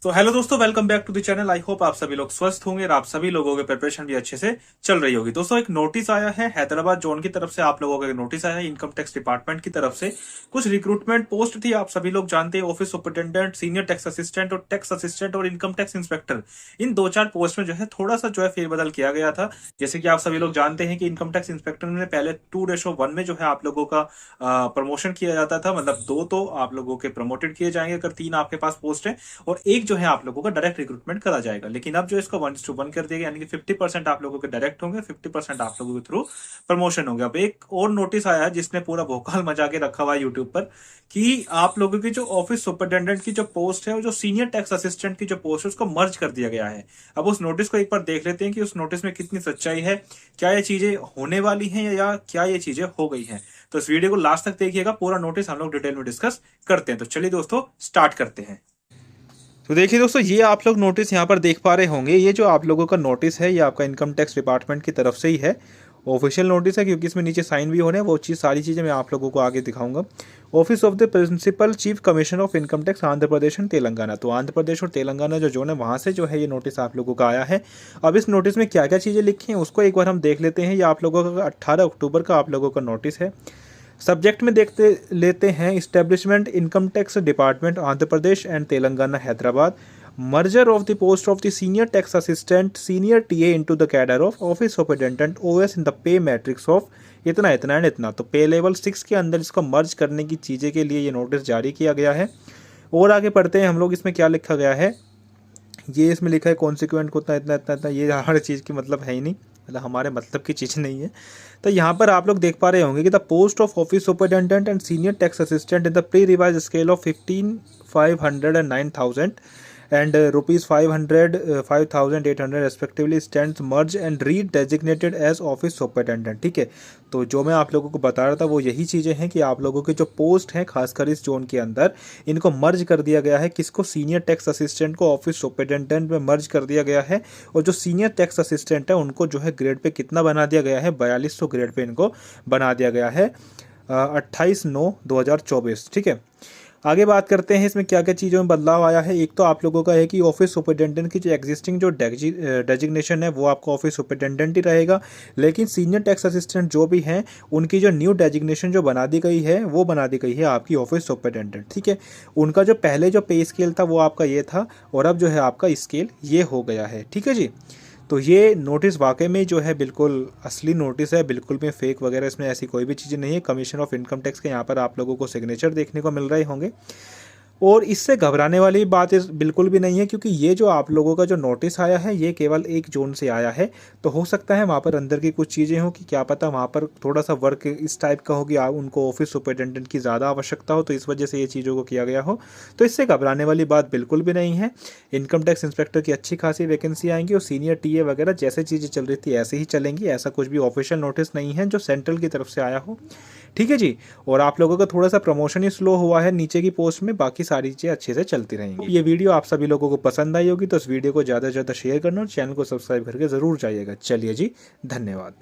तो हेलो दोस्तों, welcome back to the channel. I hope आप सभी लोग स्वस्थ होंगे और आप सभी लोगों की प्रिपरेशन भी अच्छे से चल रही होगी। दोस्तों, एक नोटिस आया है हैदराबाद जोन की तरफ से, आप लोगों का एक नोटिस आया है इनकम टैक्स डिपार्टमेंट की तरफ से। कुछ रिक्रूटमेंट पोस्ट थी, आप सभी लोग जानते हैं, office superintendent, senior tax assistant और टैक्स असिस्टेंट और इनकम टैक्स इंस्पेक्टर। इन दो चार पोस्ट में जो है थोड़ा सा जो है फेरबदल किया गया था। जैसे कि आप सभी लोग जानते हैं कि इनकम टैक्स इंस्पेक्टर में पहले 2:1 में जो है आप लोगों का प्रमोशन किया जाता था, मतलब 2 तो आप लोगों के प्रमोटेड किए जाएंगे अगर 3 आपके पास पोस्ट है, और एक जो है आप लोगों का डायरेक्ट रिक्रूटमेंट करा जाएगा। लेकिन अब जो इसको 1:1 कर दिया गया, यानी कि 50% आप लोगों के डायरेक्ट होंगे, 50% आप लोगों के थ्रू प्रमोशन होंगे। अब एक और नोटिस आया है जिसने पूरा भोकाल मचा के रखा हुआ है यूट्यूब पर, कि आप लोगों की जो ऑफिस सुपरिटेंडेंट की जो पोस्ट है और जो सीनियर टैक्स असिस्टेंट की जो पोस्ट है उसको मर्ज कर दिया गया है। अब उस नोटिस को एक बार देख लेते हैं कि उस नोटिस में कितनी सच्चाई है, क्या ये चीजें होने वाली हैं या क्या ये चीजें हो गई हैं। तो इस वीडियो को लास्ट तक देखिएगा, पूरा नोटिस हम लोग डिटेल में डिस्कस करते हैं। तो चलिए दोस्तों, स्टार्ट करते हैं। तो देखिए दोस्तों, ये आप लोग नोटिस यहाँ पर देख पा रहे होंगे। ये जो आप लोगों का नोटिस है, ये आपका इनकम टैक्स डिपार्टमेंट की तरफ से ही है, ऑफिशियल नोटिस है, क्योंकि इसमें नीचे साइन भी हो रहे हैं। वो चीज़, सारी चीज़ें मैं आप लोगों को आगे दिखाऊंगा। Office of the principal chief commissioner of income tax Andhra Pradesh and Telangana. तो आंध्र प्रदेश और तेलंगाना जो जोन है, वहाँ से जो है ये नोटिस आप लोगों का आया है। अब इस नोटिस में क्या क्या चीज़ें लिखी हैं उसको एक बार हम देख लेते हैं। ये आप लोगों का 18 अक्टूबर का आप लोगों का नोटिस है। सब्जेक्ट में देखते लेते हैं, establishment income tax department Andhra Pradesh and Telangana Hyderabad, merger of the post of the senior tax assistant senior TA into the cadre of office superintendent OS in the pay matrix of इतना इतना एंड इतना। तो पे लेवल 6 के अंदर इसको मर्ज करने की चीज़ें के लिए ये नोटिस जारी किया गया है। और आगे पढ़ते हैं हम लोग, इसमें क्या लिखा गया है। ये इसमें लिखा है कॉन्सिक्वेंट को इतना इतना इतना इतना, ये हर चीज़ की मतलब है ही नहीं, मतलब हमारे मतलब की चीज़ नहीं है। तो यहाँ पर आप लोग देख पा रहे होंगे कि the post of office superintendent and senior tax assistant in the pre revise scale of 15,500 and 9,000 and rupees 500 5,800 respectively stands merged and redesignated as office superintendent। ठीक है, तो जो मैं आप लोगों को बता रहा था वो यही चीज़ें हैं कि आप लोगों के जो पोस्ट हैं खासकर इस जोन के अंदर, इनको मर्ज कर दिया गया है। किसको? सीनियर टैक्स असिस्टेंट को ऑफिस सुपरिटेंडेंट में मर्ज कर दिया गया है। और जो सीनियर टैक्स असिस्टेंट है उनको जो है ग्रेड पे कितना बना दिया गया है? 4200 ग्रेड पे इनको बना दिया गया है 28/9/2024। ठीक है, आगे बात करते हैं इसमें क्या क्या चीज़ों में बदलाव आया है। एक तो आप लोगों का है कि ऑफिस सुपरिटेंडेंट की जो एग्जिस्टिंग जो डेजिग्नेशन है वो आपका ऑफिस सुपरिटेंडेंट ही रहेगा, लेकिन सीनियर टैक्स असिस्टेंट जो भी हैं उनकी जो न्यू डेजिग्नेशन जो बना दी गई है वो बना दी गई है आपकी ऑफिस सुपरिटेंडेंट। ठीक है, उनका जो पहले जो पे स्केल था वो आपका ये था, और अब जो है आपका स्केल ये हो गया है। ठीक है जी, तो ये नोटिस वाकई में जो है बिल्कुल असली नोटिस है, बिल्कुल भी फेक वगैरह इसमें ऐसी कोई भी चीज़ें नहीं है। कमीशन ऑफ इनकम टैक्स के यहाँ पर आप लोगों को सिग्नेचर देखने को मिल रहे होंगे, और इससे घबराने वाली बात बिल्कुल भी नहीं है, क्योंकि ये जो आप लोगों का जो नोटिस आया है ये केवल एक जोन से आया है। तो हो सकता है वहाँ पर अंदर की कुछ चीज़ें हो कि क्या पता वहाँ पर थोड़ा सा वर्क इस टाइप का हो कि उनको ऑफिस सुपरिटेंडेंट की ज़्यादा आवश्यकता हो, तो इस वजह से ये चीज़ों को किया गया हो। तो इससे घबराने वाली बात बिल्कुल भी नहीं है। इनकम टैक्स इंस्पेक्टर की अच्छी खासी वैकेंसी आएंगी, और सीनियर TA वगैरह जैसे चीज़ें चल रही थी ऐसे ही चलेंगी। ऐसा कुछ भी ऑफिशियल नोटिस नहीं है जो सेंट्रल की तरफ से आया हो। ठीक है जी, और आप लोगों का थोड़ा सा प्रमोशन ही स्लो हुआ है नीचे की पोस्ट में, बाकी सारी चीज़ें अच्छे से चलती रहेंगी। ये वीडियो आप सभी लोगों को पसंद आई होगी, तो इस वीडियो को ज़्यादा से ज़्यादा शेयर करना और चैनल को सब्सक्राइब करके ज़रूर जाइएगा। चलिए जी, धन्यवाद।